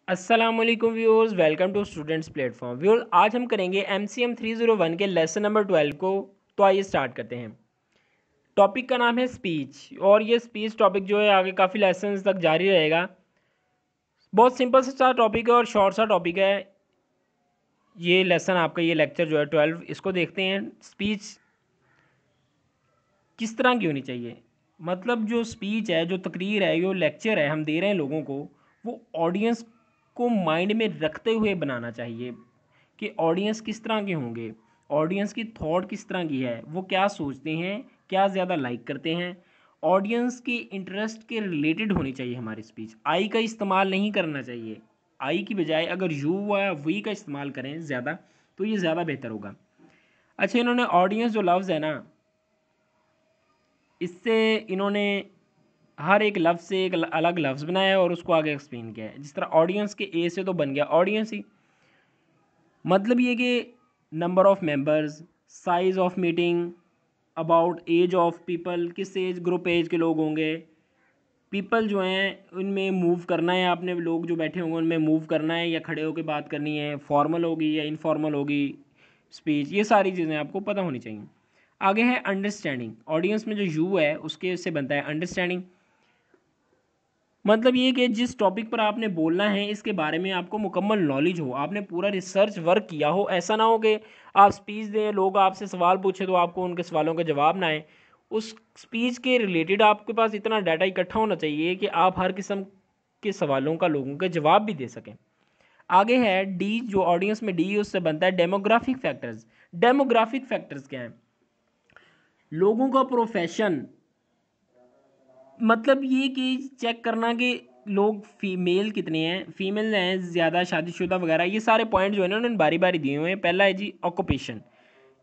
अस्सलामुअलैकुम viewers, welcome to students platform. Viewers, आज हम करेंगे MCM 301 के लेसन नंबर 12 को। तो आइए स्टार्ट करते हैं। टॉपिक का नाम है स्पीच, और ये स्पीच टॉपिक जो है आगे काफ़ी लेसन तक जारी रहेगा। बहुत सिंपल सा टॉपिक है और शॉर्ट सा टॉपिक है। ये लेसन आपका, ये लेक्चर जो है 12, इसको देखते हैं। स्पीच किस तरह की होनी चाहिए, मतलब जो स्पीच है, जो तकरीर है, जो लेक्चर है हम दे रहे हैं लोगों को, वो ऑडियंस को माइंड में रखते हुए बनाना चाहिए कि ऑडियंस किस तरह के होंगे, ऑडियंस की थॉट किस तरह की है, वो क्या सोचते हैं, क्या ज़्यादा लाइक करते हैं। ऑडियंस की इंटरेस्ट के रिलेटेड होनी चाहिए हमारी स्पीच। आई का इस्तेमाल नहीं करना चाहिए। आई की बजाय अगर यू या वी का इस्तेमाल करें ज़्यादा, तो ये ज़्यादा बेहतर होगा। अच्छा, इन्होंने ऑडियंस जो लफ्ज़ है ना, इससे इन्होंने हर एक लफ्ज़ से एक अलग लफ्ज़ बनाया है और उसको आगे एक्सप्लेन किया है। जिस तरह ऑडियंस के ए से तो बन गया ऑडियंस ही, मतलब ये कि number of members, size of meeting, about age of people, किस एज ग्रुप एज के लोग होंगे, पीपल जो हैं उनमें मूव करना है, आपने लोग जो बैठे होंगे उनमें मूव करना है या खड़े होकर बात करनी है, फॉर्मल होगी या इनफॉर्मल होगी स्पीच, ये सारी चीज़ें आपको पता होनी चाहिए। आगे है अंडरस्टैंडिंग। ऑडियंस में जो यू है उसके से बनता है अंडरस्टैंडिंग, मतलब ये कि जिस टॉपिक पर आपने बोलना है इसके बारे में आपको मुकम्मल नॉलेज हो, आपने पूरा रिसर्च वर्क किया हो। ऐसा ना हो कि आप स्पीच दें, लोग आपसे सवाल पूछे तो आपको उनके सवालों का जवाब ना आए। उस स्पीच के रिलेटेड आपके पास इतना डाटा इकट्ठा होना चाहिए कि आप हर किस्म के सवालों का लोगों के जवाब भी दे सकें। आगे है डी, जो ऑडियंस में डी उससे बनता है डेमोग्राफिक फैक्टर्स। डेमोग्राफिक फैक्टर्स क्या हैं? लोगों का प्रोफेशन, मतलब ये कि चेक करना कि लोग फीमेल कितने हैं, फीमेल हैं ज़्यादा, शादीशुदा वगैरह, ये सारे पॉइंट जो है ना उन्होंने बारी बारी दिए हुए हैं। पहला है जी ऑक्यूपेशन,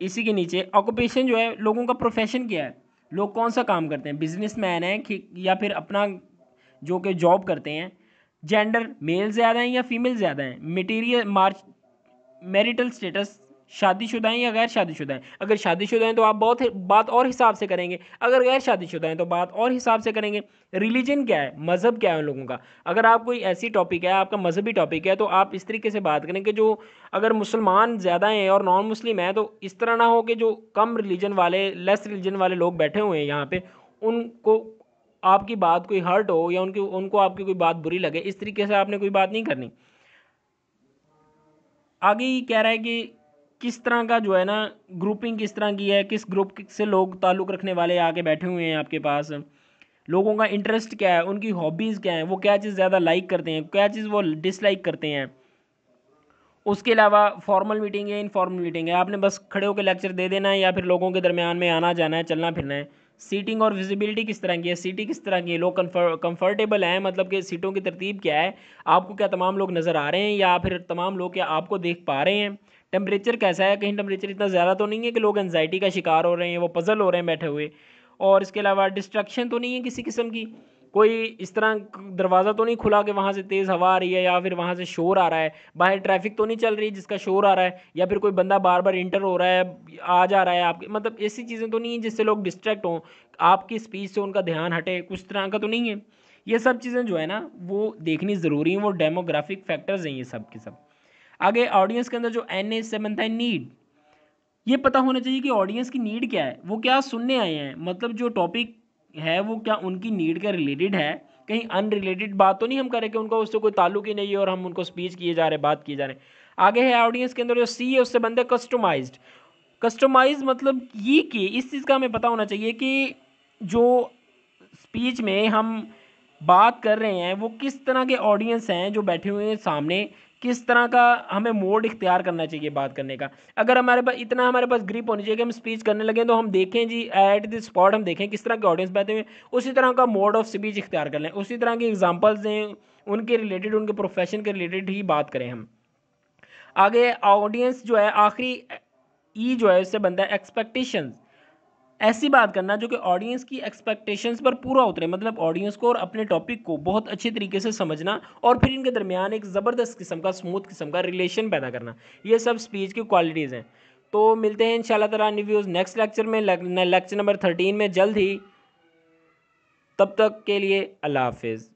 इसी के नीचे ऑक्यूपेशन जो है लोगों का प्रोफेशन क्या है, लोग कौन सा काम करते हैं, बिजनेसमैन हैं या फिर अपना जो कि जॉब करते हैं। जेंडर, मेल ज़्यादा हैं या फीमेल ज़्यादा हैं। मटीरियल मार्च, मैरिटल स्टेटस, शादीशुदा हैं या गैर शादीशुदा हैं। अगर शादीशुदा हैं तो आप बहुत बात और हिसाब से करेंगे, अगर गैर शादीशुदा हैं तो बात और हिसाब से करेंगे। रिलीजन क्या है, मज़हब क्या है उन लोगों का। अगर आप कोई ऐसी टॉपिक है, आपका मजहबी टॉपिक है, तो आप इस तरीके से बात करें कि जो अगर मुसलमान ज़्यादा हैं और नॉन मुस्लिम हैं, तो इस तरह ना हो कि जो कम रिलीजन वाले, लेस रिलीजन वाले लोग बैठे हुए हैं यहाँ पे, उनको आपकी बात कोई हर्ट हो या उनको आपकी कोई बात बुरी लगे, इस तरीके से आपने कोई बात नहीं करनी। आगे ये कह रहा है कि किस तरह का जो है ना, ग्रुपिंग किस तरह की है, किस ग्रुप से लोग ताल्लुक़ रखने वाले आके बैठे हुए हैं आपके पास, लोगों का इंटरेस्ट क्या है, उनकी हॉबीज़ क्या हैं, वो क्या चीज़ ज़्यादा लाइक करते हैं, क्या चीज़ वो डिसलाइक करते हैं। उसके अलावा फॉर्मल मीटिंग है, इनफॉर्मल मीटिंग है, आपने बस खड़े होकर लेक्चर दे देना है या फिर लोगों के दरमियान में आना जाना है, चलना फिरना है। सीटिंग और विजिबिलिटी किस तरह की है, सीटिंग किस तरह की है, लोग कंफर्टेबल हैं, मतलब कि सीटों की तरतीब क्या है, आपको क्या तमाम लोग नज़र आ रहे हैं या फिर तमाम लोग क्या आपको देख पा रहे हैं। टेम्परेचर कैसा है, कहीं टेम्परेचर इतना ज़्यादा तो नहीं है कि लोग एनजाइटी का शिकार हो रहे हैं, वो पजल हो रहे हैं बैठे हुए। और इसके अलावा डिस्ट्रक्शन तो नहीं है किसी किस्म की, कोई इस तरह दरवाज़ा तो नहीं खुला कि वहाँ से तेज़ हवा आ रही है या फिर वहाँ से शोर आ रहा है, बाहर ट्रैफिक तो नहीं चल रही जिसका शोर आ रहा है, या फिर कोई बंदा बार बार इंटर हो रहा है, आ जा रहा है आपके, मतलब ऐसी चीज़ें तो नहीं है जिससे लोग डिस्ट्रैक्ट हों, आपकी स्पीच से उनका ध्यान हटे, कुछ तरह का तो नहीं है। ये सब चीज़ें जो है ना वो देखनी ज़रूरी हैं, वो डेमोग्राफिक फैक्टर्स हैं ये सब के सब। आगे ऑडियंस के अंदर जो एन ए से बनता है नीड, ये पता होना चाहिए कि ऑडियंस की नीड क्या है, वो क्या सुनने आए हैं, मतलब जो टॉपिक है वो क्या उनकी नीड के रिलेटेड है, कहीं अनरिलेटेड बात तो नहीं हम करें कि उनको उससे कोई ताल्लुक ही नहीं है और हम उनको स्पीच किए जा रहे हैं, बात किए जा रहे हैं। आगे है ऑडियंस के अंदर जो सी है उससे बनता है कस्टमाइज्ड। कस्टमाइज मतलब ये कि इस चीज़ का हमें पता होना चाहिए कि जो स्पीच में हम बात कर रहे हैं वो किस तरह के ऑडियंस हैं जो बैठे हुए हैं सामने, किस तरह का हमें मोड इख्तियार करना चाहिए बात करने का। अगर हमारे पास इतना, हमारे पास ग्रिप होनी चाहिए कि हम स्पीच करने लगे तो हम देखें जी एट द स्पॉट, हम देखें किस तरह के ऑडियंस बैठे हुए हैं, उसी तरह का मोड ऑफ स्पीच इख्तियार कर लें, उसी तरह के एग्जांपल्स दें, उनके रिलेटेड, उनके प्रोफेशन के रिलेटेड ही बात करें हम। आगे ऑडियंस जो है, आखिरी ई जो है उससे बनता है एक्सपेक्टेशंस। ऐसी बात करना जो कि ऑडियंस की एक्सपेक्टेशंस पर पूरा उतरे, मतलब ऑडियंस को और अपने टॉपिक को बहुत अच्छे तरीके से समझना और फिर इनके दरमियान एक ज़बरदस्त किस्म का, स्मूथ किस्म का रिलेशन पैदा करना, ये सब स्पीच की क्वालिटीज़ हैं। तो मिलते हैं इंशाल्लाह ताला रिव्यूज़ नेक्स्ट लेक्चर में, लेक्चर नंबर 13 में जल्द ही। तब तक के लिए अल्लाह हाफिज़।